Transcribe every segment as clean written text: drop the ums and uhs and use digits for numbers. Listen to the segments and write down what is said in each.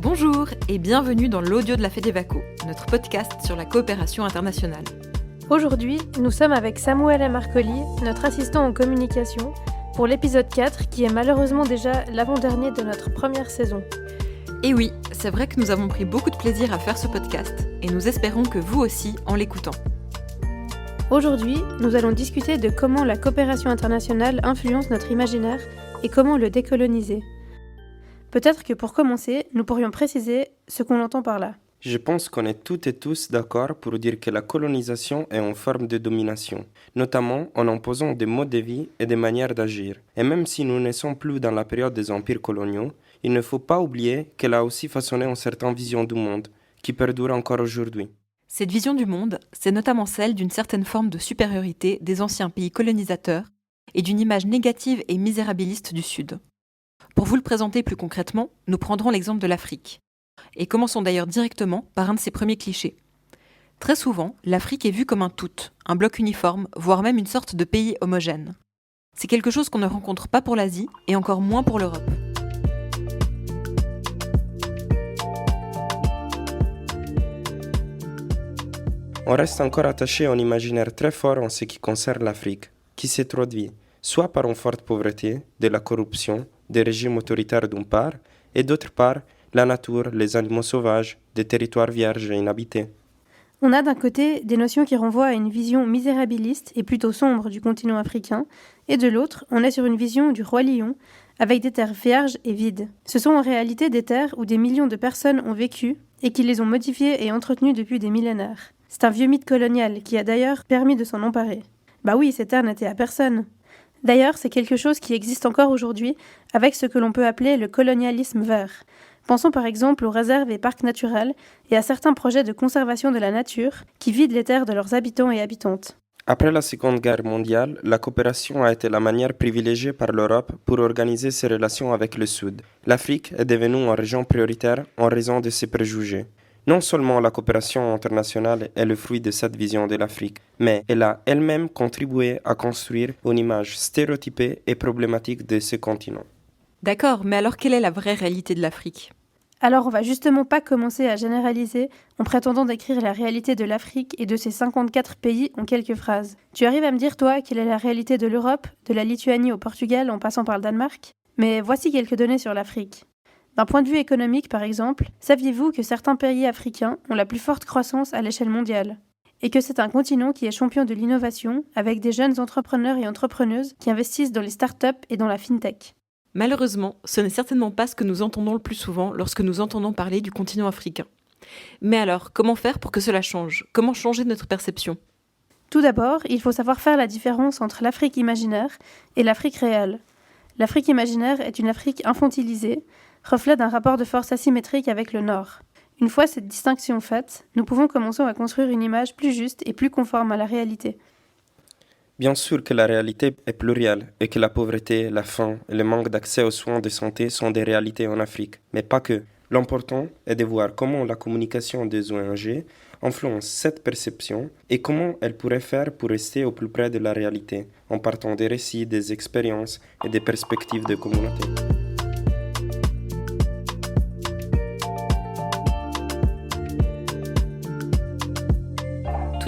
Bonjour et bienvenue dans l'audio de la FEDEVACO, notre podcast sur la coopération internationale. Aujourd'hui, nous sommes avec Samuel M. Marcoli, notre assistant en communication, pour l'épisode 4 qui est malheureusement déjà l'avant-dernier de notre première saison. Et oui, c'est vrai que nous avons pris beaucoup de plaisir à faire ce podcast et nous espérons que vous aussi en l'écoutant. Aujourd'hui, nous allons discuter de comment la coopération internationale influence notre imaginaire et comment le décoloniser. Peut-être que pour commencer, nous pourrions préciser ce qu'on entend par là. Je pense qu'on est toutes et tous d'accord pour dire que la colonisation est une forme de domination, notamment en imposant des modes de vie et des manières d'agir. Et même si nous ne sommes plus dans la période des empires coloniaux, il ne faut pas oublier qu'elle a aussi façonné une certaine vision du monde, qui perdure encore aujourd'hui. Cette vision du monde, c'est notamment celle d'une certaine forme de supériorité des anciens pays colonisateurs et d'une image négative et misérabiliste du Sud. Pour vous le présenter plus concrètement, nous prendrons l'exemple de l'Afrique. Et commençons d'ailleurs directement par un de ses premiers clichés. Très souvent, l'Afrique est vue comme un tout, un bloc uniforme, voire même une sorte de pays homogène. C'est quelque chose qu'on ne rencontre pas pour l'Asie et encore moins pour l'Europe. On reste encore attaché à un imaginaire très fort en ce qui concerne l'Afrique, qui se traduit soit par une forte pauvreté, de la corruption, des régimes autoritaires d'une part, et d'autre part, la nature, les animaux sauvages, des territoires vierges et inhabités. On a d'un côté des notions qui renvoient à une vision misérabiliste et plutôt sombre du continent africain, et de l'autre, on est sur une vision du roi lion, avec des terres vierges et vides. Ce sont en réalité des terres où des millions de personnes ont vécu et qui les ont modifiées et entretenues depuis des millénaires. C'est un vieux mythe colonial qui a d'ailleurs permis de s'en emparer. Bah oui, ces terres n'étaient à personne. D'ailleurs, c'est quelque chose qui existe encore aujourd'hui avec ce que l'on peut appeler le colonialisme vert. Pensons par exemple aux réserves et parcs naturels et à certains projets de conservation de la nature qui vident les terres de leurs habitants et habitantes. Après la Seconde Guerre mondiale, la coopération a été la manière privilégiée par l'Europe pour organiser ses relations avec le Sud. L'Afrique est devenue une région prioritaire en raison de ses préjugés. Non seulement la coopération internationale est le fruit de cette vision de l'Afrique, mais elle a elle-même contribué à construire une image stéréotypée et problématique de ce continent. D'accord, mais alors quelle est la vraie réalité de l'Afrique ? Alors on va justement pas commencer à généraliser en prétendant décrire la réalité de l'Afrique et de ses 54 pays en quelques phrases. Tu arrives à me dire toi quelle est la réalité de l'Europe, de la Lituanie au Portugal en passant par le Danemark ? Mais voici quelques données sur l'Afrique. D'un point de vue économique, par exemple, saviez-vous que certains pays africains ont la plus forte croissance à l'échelle mondiale ? Et que c'est un continent qui est champion de l'innovation, avec des jeunes entrepreneurs et entrepreneuses qui investissent dans les startups et dans la fintech. Malheureusement, ce n'est certainement pas ce que nous entendons le plus souvent lorsque nous entendons parler du continent africain. Mais alors, comment faire pour que cela change ? Comment changer notre perception ? Tout d'abord, il faut savoir faire la différence entre l'Afrique imaginaire et l'Afrique réelle. L'Afrique imaginaire est une Afrique infantilisée, reflet d'un rapport de force asymétrique avec le Nord. Une fois cette distinction faite, nous pouvons commencer à construire une image plus juste et plus conforme à la réalité. Bien sûr que la réalité est plurielle et que la pauvreté, la faim et le manque d'accès aux soins de santé sont des réalités en Afrique, mais pas que. L'important est de voir comment la communication des ONG influence cette perception et comment elle pourrait faire pour rester au plus près de la réalité, en partant des récits, des expériences et des perspectives de communauté.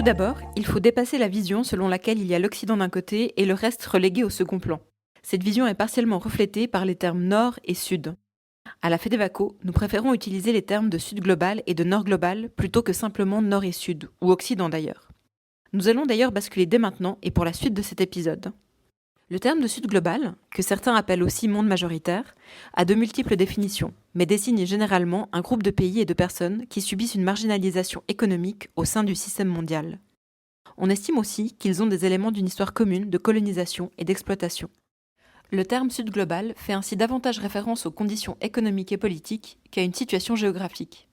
Tout d'abord, il faut dépasser la vision selon laquelle il y a l'Occident d'un côté et le reste relégué au second plan. Cette vision est partiellement reflétée par les termes Nord et Sud. À la FEDEVACO, nous préférons utiliser les termes de Sud global et de Nord global plutôt que simplement Nord et Sud, ou Occident d'ailleurs. Nous allons d'ailleurs basculer dès maintenant et pour la suite de cet épisode. Le terme de Sud global, que certains appellent aussi monde majoritaire, a de multiples définitions, mais désigne généralement un groupe de pays et de personnes qui subissent une marginalisation économique au sein du système mondial. On estime aussi qu'ils ont des éléments d'une histoire commune de colonisation et d'exploitation. Le terme Sud global fait ainsi davantage référence aux conditions économiques et politiques qu'à une situation géographique.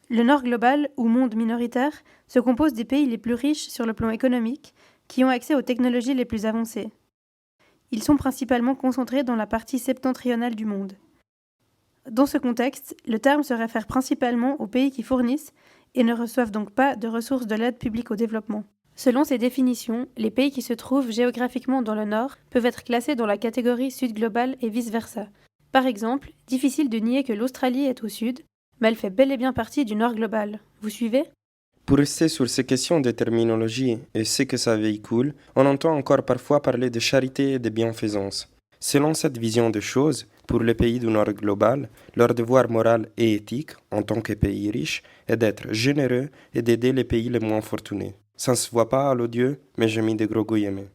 Le Nord global, ou monde minoritaire, se compose des pays les plus riches sur le plan économique, qui ont accès aux technologies les plus avancées. Ils sont principalement concentrés dans la partie septentrionale du monde. Dans ce contexte, le terme se réfère principalement aux pays qui fournissent et ne reçoivent donc pas de ressources de l'aide publique au développement. Selon ces définitions, les pays qui se trouvent géographiquement dans le Nord peuvent être classés dans la catégorie Sud global et vice-versa. Par exemple, difficile de nier que l'Australie est au Sud, Mais elle fait bel et bien partie du Nord global. Vous suivez? Pour rester sur ces questions de terminologie et ce que ça véhicule, on entend encore parfois parler de charité et de bienfaisance. Selon cette vision des choses, pour les pays du Nord global, leur devoir moral et éthique, en tant que pays riches, est d'être généreux et d'aider les pays les moins fortunés. Ça ne se voit pas à l'odieux, mais j'ai mis des gros guillemets.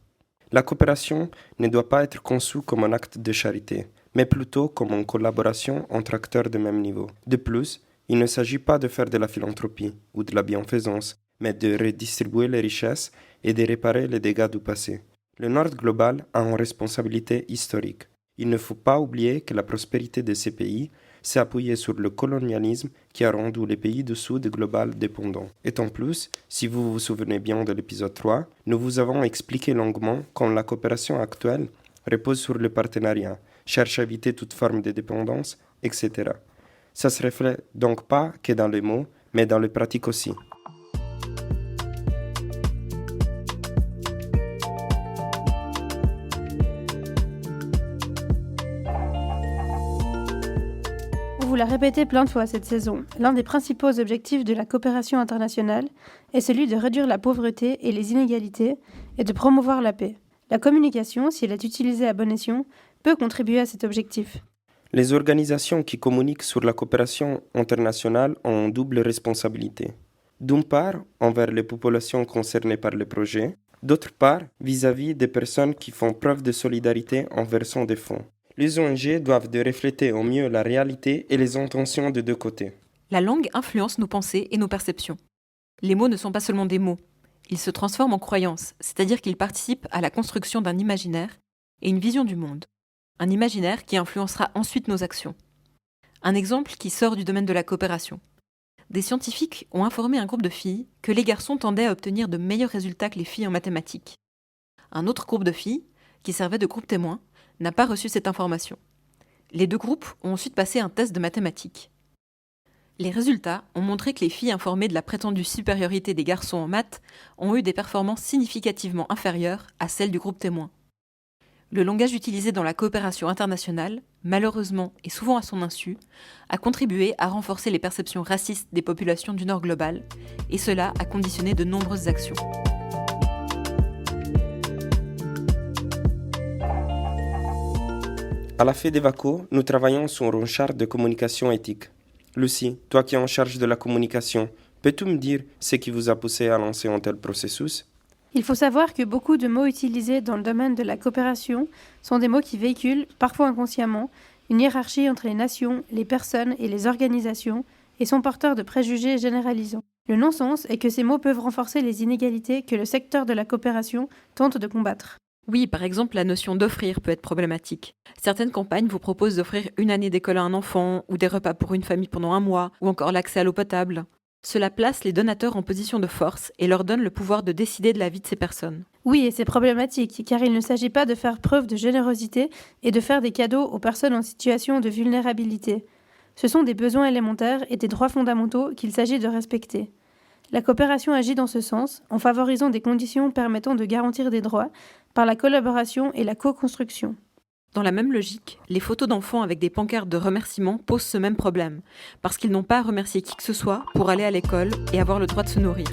La coopération ne doit pas être conçue comme un acte de charité, mais plutôt comme une collaboration entre acteurs de même niveau. De plus, il ne s'agit pas de faire de la philanthropie ou de la bienfaisance, mais de redistribuer les richesses et de réparer les dégâts du passé. Le Nord global a une responsabilité historique. Il ne faut pas oublier que la prospérité de ces pays s'est appuyée sur le colonialisme qui a rendu les pays du Sud global dépendants. Et en plus, si vous vous souvenez bien de l'épisode 3, nous vous avons expliqué longuement comment la coopération actuelle repose sur le partenariat, cherche à éviter toute forme de dépendance, etc. Ça se reflète donc pas que dans les mots, mais dans les pratiques aussi. On vous l'a répété plein de fois cette saison. L'un des principaux objectifs de la coopération internationale est celui de réduire la pauvreté et les inégalités et de promouvoir la paix. La communication, si elle est utilisée à bon escient, peut contribuer à cet objectif. Les organisations qui communiquent sur la coopération internationale ont une double responsabilité. D'une part, envers les populations concernées par le projet, d'autre part, vis-à-vis des personnes qui font preuve de solidarité en versant des fonds. Les ONG doivent refléter au mieux la réalité et les intentions des deux côtés. La langue influence nos pensées et nos perceptions. Les mots ne sont pas seulement des mots. Ils se transforment en croyances, c'est-à-dire qu'ils participent à la construction d'un imaginaire et une vision du monde. Un imaginaire qui influencera ensuite nos actions. Un exemple qui sort du domaine de la coopération. Des scientifiques ont informé un groupe de filles que les garçons tendaient à obtenir de meilleurs résultats que les filles en mathématiques. Un autre groupe de filles, qui servait de groupe témoin, n'a pas reçu cette information. Les deux groupes ont ensuite passé un test de mathématiques. Les résultats ont montré que les filles informées de la prétendue supériorité des garçons en maths ont eu des performances significativement inférieures à celles du groupe témoin. Le langage utilisé dans la coopération internationale, malheureusement et souvent à son insu, a contribué à renforcer les perceptions racistes des populations du Nord global, et cela a conditionné de nombreuses actions. À la FEDEVACO, nous travaillons sur une charte de communication éthique. Lucie, toi qui es en charge de la communication, peux-tu me dire ce qui vous a poussé à lancer un tel processus? Il faut savoir que beaucoup de mots utilisés dans le domaine de la coopération sont des mots qui véhiculent, parfois inconsciemment, une hiérarchie entre les nations, les personnes et les organisations et sont porteurs de préjugés généralisants. Le non-sens est que ces mots peuvent renforcer les inégalités que le secteur de la coopération tente de combattre. Oui, par exemple, la notion d'offrir peut être problématique. Certaines campagnes vous proposent d'offrir une année d'école à un enfant, ou des repas pour une famille pendant un mois, ou encore l'accès à l'eau potable. Cela place les donateurs en position de force et leur donne le pouvoir de décider de la vie de ces personnes. Oui, et c'est problématique, car il ne s'agit pas de faire preuve de générosité et de faire des cadeaux aux personnes en situation de vulnérabilité. Ce sont des besoins élémentaires et des droits fondamentaux qu'il s'agit de respecter. La coopération agit dans ce sens, en favorisant des conditions permettant de garantir des droits par la collaboration et la co-construction. Dans la même logique, les photos d'enfants avec des pancartes de remerciement posent ce même problème, parce qu'ils n'ont pas à remercier qui que ce soit pour aller à l'école et avoir le droit de se nourrir.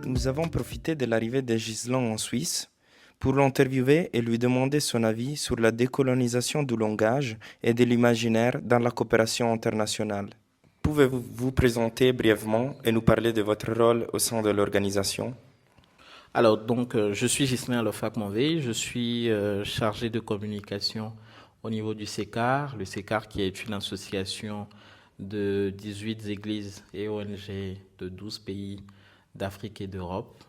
Nous avons profité de l'arrivée de Ghislain en Suisse pour l'interviewer et lui demander son avis sur la décolonisation du langage et de l'imaginaire dans la coopération internationale. Pouvez-vous vous présenter brièvement et nous parler de votre rôle au sein de l'organisation? Alors, je suis Ghislain Lofac-Monvé, je suis chargé de communication au niveau du CECAR. Le CECAR qui est une association de 18 églises et ONG de 12 pays d'Afrique et d'Europe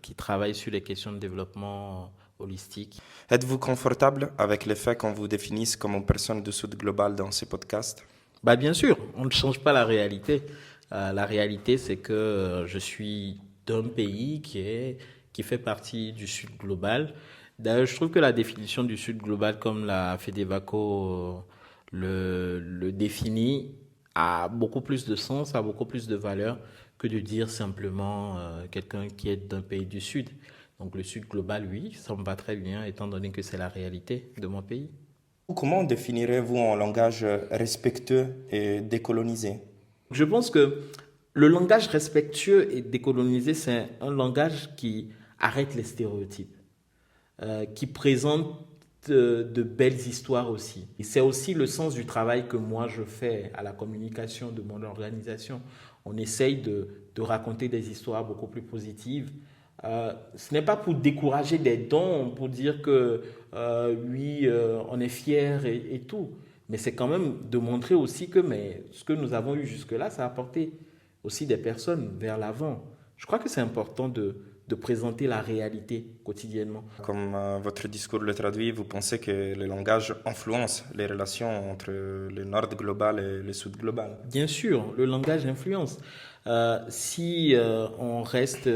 qui travaillent sur les questions de développement holistique. Êtes-vous confortable avec le fait qu'on vous définisse comme une personne du Sud global dans ces podcasts? Bien sûr, on ne change pas la réalité. La réalité, c'est que je suis d'un pays qui fait partie du Sud global. D'ailleurs, je trouve que la définition du Sud global, comme la FEDEVACO le définit, a beaucoup plus de sens, a beaucoup plus de valeur que de dire simplement quelqu'un qui est d'un pays du Sud. Donc le Sud global, oui, ça me va très bien, étant donné que c'est la réalité de mon pays. Comment définirez-vous un langage respectueux et décolonisé? Je pense que le langage respectueux et décolonisé, c'est un langage qui arrête les stéréotypes, qui présente de belles histoires aussi. Et c'est aussi le sens du travail que moi je fais à la communication de mon organisation. On essaye de raconter des histoires beaucoup plus positives. Ce n'est pas pour décourager des dons, pour dire que oui, on est fiers et tout. Mais c'est quand même de montrer aussi que mais, ce que nous avons eu jusque-là, ça a apporté aussi des personnes vers l'avant. Je crois que c'est important de présenter la réalité quotidiennement. Comme votre discours le traduit, vous pensez que le langage influence les relations entre le Nord global et le Sud global? Bien sûr, le langage influence. Si on reste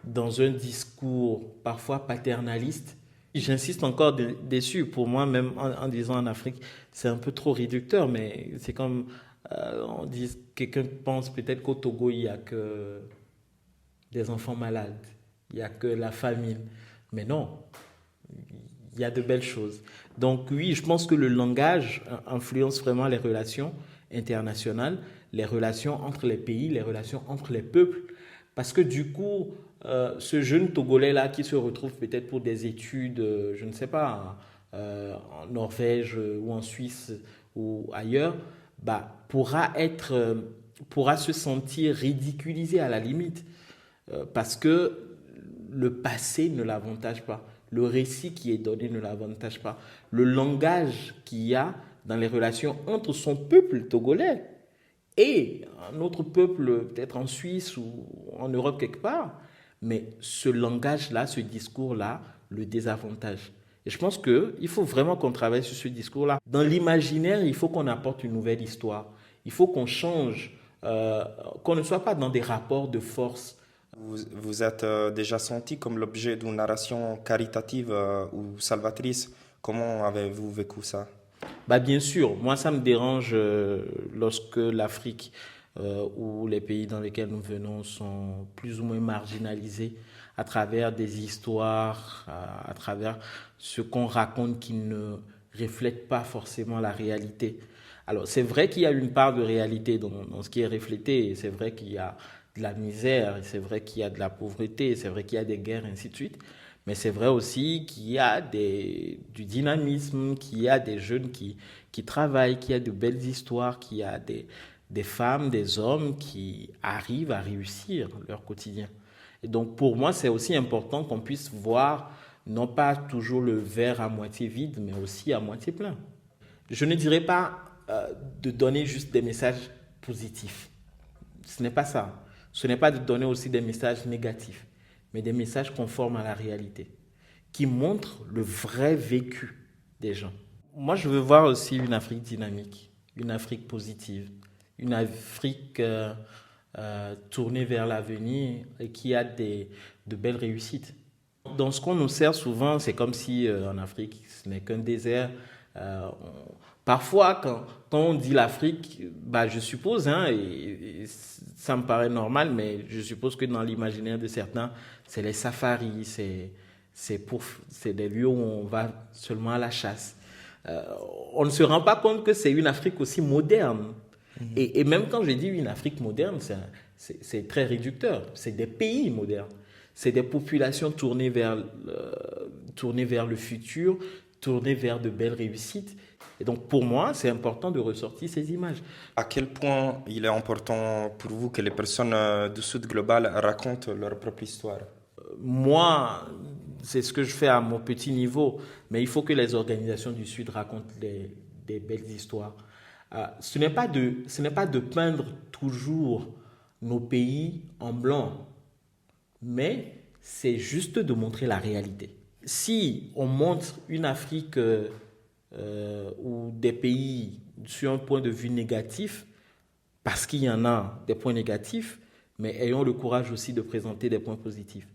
dans un discours parfois paternaliste, j'insiste encore dessus. Pour moi, même en disant en Afrique, c'est un peu trop réducteur, mais c'est comme on dit, quelqu'un pense peut-être qu'au Togo, il n'y a que des enfants malades, il n'y a que la famine. Mais non, il y a de belles choses. Donc oui, je pense que le langage influence vraiment les relations internationales, les relations entre les pays, les relations entre les peuples. Parce que du coup, ce jeune Togolais-là qui se retrouve peut-être pour des études, je ne sais pas, en Norvège ou en Suisse ou ailleurs, bah, pourra se sentir ridiculisé à la limite. Parce que le passé ne l'avantage pas. Le récit qui est donné ne l'avantage pas. Le langage qu'il y a dans les relations entre son peuple togolais et un autre peuple, peut-être en Suisse ou en Europe quelque part, mais ce langage-là, ce discours-là, le désavantage. Et je pense qu'il faut vraiment qu'on travaille sur ce discours-là. Dans l'imaginaire, il faut qu'on apporte une nouvelle histoire. Il faut qu'on change, qu'on ne soit pas dans des rapports de force. Vous êtes déjà senti comme l'objet d'une narration caritative ou salvatrice. Comment avez-vous vécu ça? Bah bien sûr, moi ça me dérange lorsque l'Afrique ou les pays dans lesquels nous venons sont plus ou moins marginalisés à travers des histoires, à travers ce qu'on raconte qui ne reflète pas forcément la réalité. Alors c'est vrai qu'il y a une part de réalité dans ce qui est reflété, c'est vrai qu'il y a de la misère, c'est vrai qu'il y a de la pauvreté, c'est vrai qu'il y a des guerres, ainsi de suite. Mais c'est vrai aussi qu'il y a du dynamisme, qu'il y a des jeunes qui travaillent, qu'il y a de belles histoires, qu'il y a des femmes, des hommes qui arrivent à réussir leur quotidien. Et donc pour moi, c'est aussi important qu'on puisse voir non pas toujours le verre à moitié vide, mais aussi à moitié plein. Je ne dirais pas de donner juste des messages positifs. Ce n'est pas ça. Ce n'est pas de donner aussi des messages négatifs, mais des messages conformes à la réalité, qui montrent le vrai vécu des gens. Moi, je veux voir aussi une Afrique dynamique, une Afrique positive, une Afrique tournée vers l'avenir et qui a de belles réussites. Dans ce qu'on nous sert souvent, c'est comme si en Afrique, ce n'est qu'un désert. Parfois, quand on dit l'Afrique, bah, je suppose, hein, et ça me paraît normal, mais je suppose que dans l'imaginaire de certains, c'est les safaris, c'est des lieux où on va seulement à la chasse. On ne se rend pas compte que c'est une Afrique aussi moderne. Et même quand je dis une Afrique moderne, c'est très réducteur. C'est des pays modernes. C'est des populations tournées vers le futur, tournées vers de belles réussites. Et donc, pour moi, c'est important de ressortir ces images. À quel point il est important pour vous que les personnes du Sud global racontent leur propre histoire? Moi, c'est ce que je fais à mon petit niveau, mais il faut que les organisations du Sud racontent des belles histoires. Ce n'est pas de peindre toujours nos pays en blanc, mais c'est juste de montrer la réalité. Si on montre une Afrique ou des pays sur un point de vue négatif, parce qu'il y en a des points négatifs, mais ayons le courage aussi de présenter des points positifs.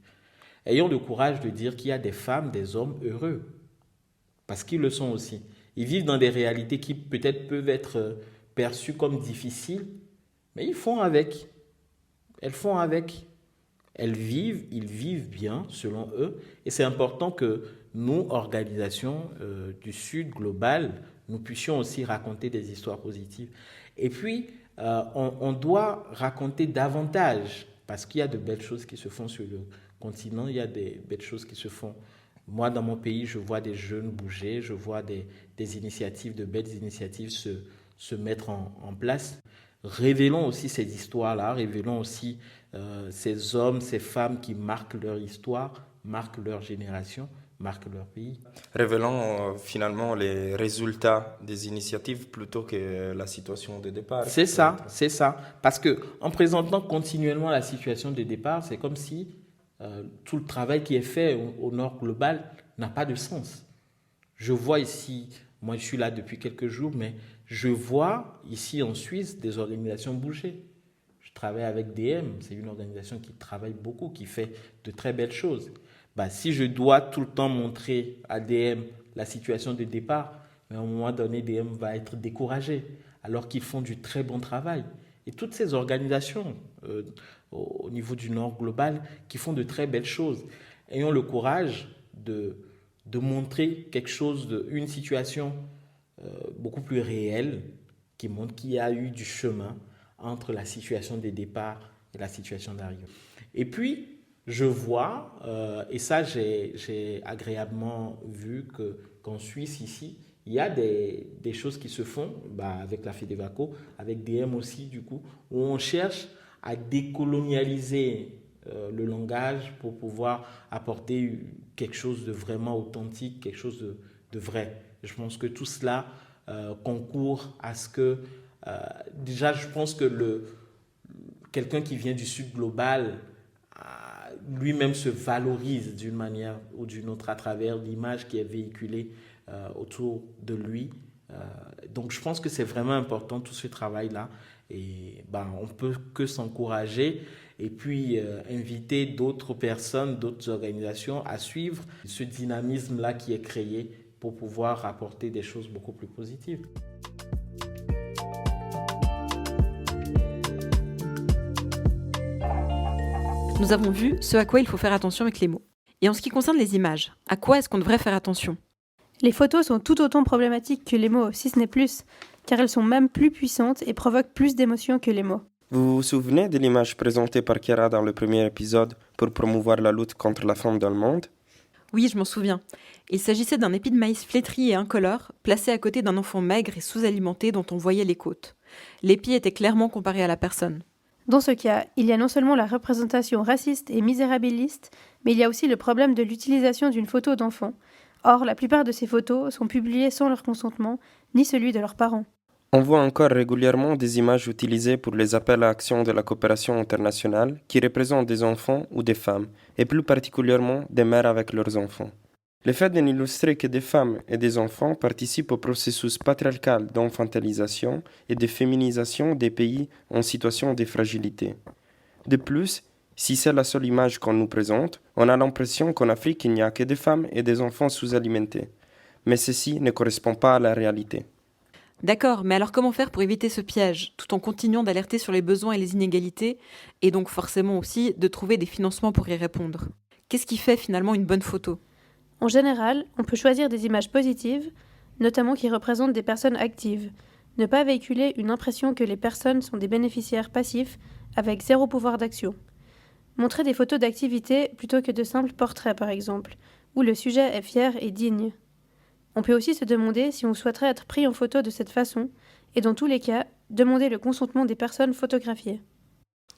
Ayons le courage de dire qu'il y a des femmes, des hommes heureux, parce qu'ils le sont aussi. Ils vivent dans des réalités qui peut-être peuvent être perçues comme difficiles, mais ils font avec. Elles font avec. Ils vivent bien selon eux, et c'est important que nous, organisations du Sud global, nous puissions aussi raconter des histoires positives. Et puis, on doit raconter davantage, parce qu'il y a de belles choses qui se font sur le continent, il y a des belles choses qui se font. Moi, dans mon pays, je vois des jeunes bouger, je vois des initiatives, de belles initiatives se mettre en place. Révélons aussi ces histoires-là, révélons aussi ces hommes, ces femmes qui marquent leur histoire, marquent leur génération, marquent leur pays. Révélant finalement les résultats des initiatives plutôt que la situation de départ. C'est ça. Parce qu'en présentant continuellement la situation de départ, c'est comme si tout le travail qui est fait au Nord global n'a pas de sens. Je vois ici, moi je suis là depuis quelques jours, mais je vois ici en Suisse des organisations bouger. Je travaille avec DM, c'est une organisation qui travaille beaucoup, qui fait de très belles choses. Si je dois tout le temps montrer à DM la situation de départ, à un moment donné, DM va être découragé, alors qu'ils font du très bon travail. Et toutes ces organisations au niveau du Nord global qui font de très belles choses, ayons le courage de montrer quelque chose, une situation beaucoup plus réelle qui montre qu'il y a eu du chemin entre la situation de départ et la situation d'arrivée. Et puis, je vois, et ça j'ai agréablement vu qu'en Suisse ici, il y a des choses qui se font avec la FEDEVACO, avec DM aussi du coup, où on cherche à décolonialiser le langage pour pouvoir apporter quelque chose de vraiment authentique, quelque chose de vrai. Je pense que tout cela concourt à ce que, déjà je pense que quelqu'un qui vient du Sud global, lui-même se valorise d'une manière ou d'une autre à travers l'image qui est véhiculée autour de lui. Donc je pense que c'est vraiment important tout ce travail-là et on peut que s'encourager et puis inviter d'autres personnes, d'autres organisations à suivre ce dynamisme-là qui est créé pour pouvoir apporter des choses beaucoup plus positives. Nous avons vu ce à quoi il faut faire attention avec les mots. Et en ce qui concerne les images, à quoi est-ce qu'on devrait faire attention ? Les photos sont tout autant problématiques que les mots, si ce n'est plus, car elles sont même plus puissantes et provoquent plus d'émotions que les mots. Vous vous souvenez de l'image présentée par Chiara dans le premier épisode pour promouvoir la lutte contre la faim dans le monde ? Oui, je m'en souviens. Il s'agissait d'un épi de maïs flétri et incolore, placé à côté d'un enfant maigre et sous-alimenté dont on voyait les côtes. L'épi était clairement comparé à la personne. Dans ce cas, il y a non seulement la représentation raciste et misérabiliste, mais il y a aussi le problème de l'utilisation d'une photo d'enfant. Or, la plupart de ces photos sont publiées sans leur consentement, ni celui de leurs parents. On voit encore régulièrement des images utilisées pour les appels à action de la coopération internationale qui représentent des enfants ou des femmes, et plus particulièrement des mères avec leurs enfants. Le fait de n'illustrer que des femmes et des enfants participe au processus patriarcal d'enfantilisation et de féminisation des pays en situation de fragilité. De plus, si c'est la seule image qu'on nous présente, on a l'impression qu'en Afrique il n'y a que des femmes et des enfants sous-alimentés. Mais ceci ne correspond pas à la réalité. D'accord, mais alors comment faire pour éviter ce piège, tout en continuant d'alerter sur les besoins et les inégalités, et donc forcément aussi de trouver des financements pour y répondre ? Qu'est-ce qui fait finalement une bonne photo ? En général, on peut choisir des images positives, notamment qui représentent des personnes actives. Ne pas véhiculer une impression que les personnes sont des bénéficiaires passifs avec zéro pouvoir d'action. Montrer des photos d'activité plutôt que de simples portraits par exemple, où le sujet est fier et digne. On peut aussi se demander si on souhaiterait être pris en photo de cette façon, et dans tous les cas, demander le consentement des personnes photographiées.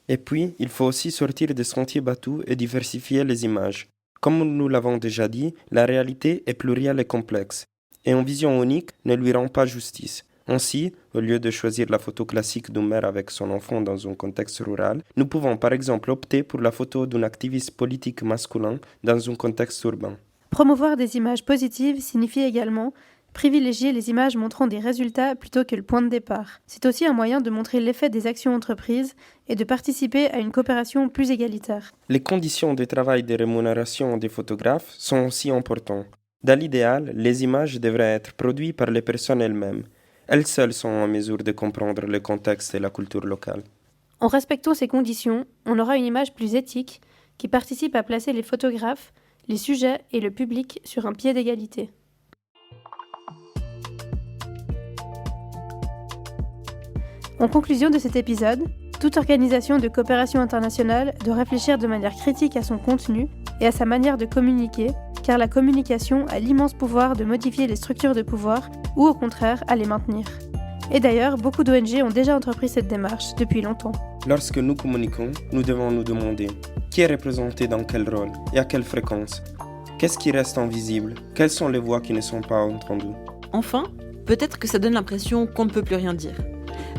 Et puis, il faut aussi sortir des sentiers battus et diversifier les images. Comme nous l'avons déjà dit, la réalité est plurielle et complexe, et une vision unique ne lui rend pas justice. Ainsi, au lieu de choisir la photo classique d'une mère avec son enfant dans un contexte rural, nous pouvons par exemple opter pour la photo d'un activiste politique masculin dans un contexte urbain. Promouvoir des images positives signifie également privilégier les images montrant des résultats plutôt que le point de départ. C'est aussi un moyen de montrer l'effet des actions entreprises et de participer à une coopération plus égalitaire. Les conditions de travail et de rémunération des photographes sont aussi importantes. Dans l'idéal, les images devraient être produites par les personnes elles-mêmes. Elles seules sont en mesure de comprendre le contexte et la culture locale. En respectant ces conditions, on aura une image plus éthique qui participe à placer les photographes, les sujets et le public sur un pied d'égalité. En conclusion de cet épisode, toute organisation de coopération internationale doit réfléchir de manière critique à son contenu et à sa manière de communiquer, car la communication a l'immense pouvoir de modifier les structures de pouvoir ou au contraire à les maintenir. Et d'ailleurs, beaucoup d'ONG ont déjà entrepris cette démarche depuis longtemps. Lorsque nous communiquons, nous devons nous demander qui est représenté dans quel rôle et à quelle fréquence. Qu'est-ce qui reste invisible? Quelles sont les voix qui ne sont pas entendues? Enfin, peut-être que ça donne l'impression qu'on ne peut plus rien dire.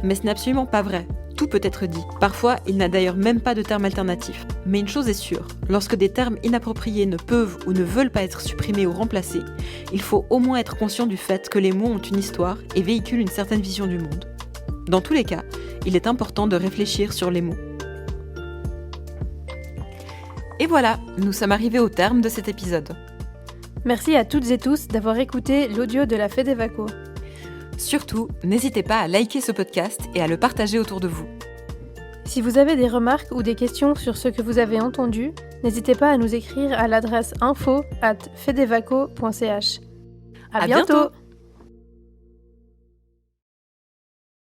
Mais ce n'est absolument pas vrai. Tout peut être dit. Parfois, il n'a d'ailleurs même pas de terme alternatif. Mais une chose est sûre, lorsque des termes inappropriés ne peuvent ou ne veulent pas être supprimés ou remplacés, il faut au moins être conscient du fait que les mots ont une histoire et véhiculent une certaine vision du monde. Dans tous les cas, il est important de réfléchir sur les mots. Et voilà, nous sommes arrivés au terme de cet épisode. Merci à toutes et tous d'avoir écouté l'audio de la FEDEVACO. Surtout, n'hésitez pas à liker ce podcast et à le partager autour de vous. Si vous avez des remarques ou des questions sur ce que vous avez entendu, n'hésitez pas à nous écrire à l'adresse info@fedevaco.ch. À bientôt.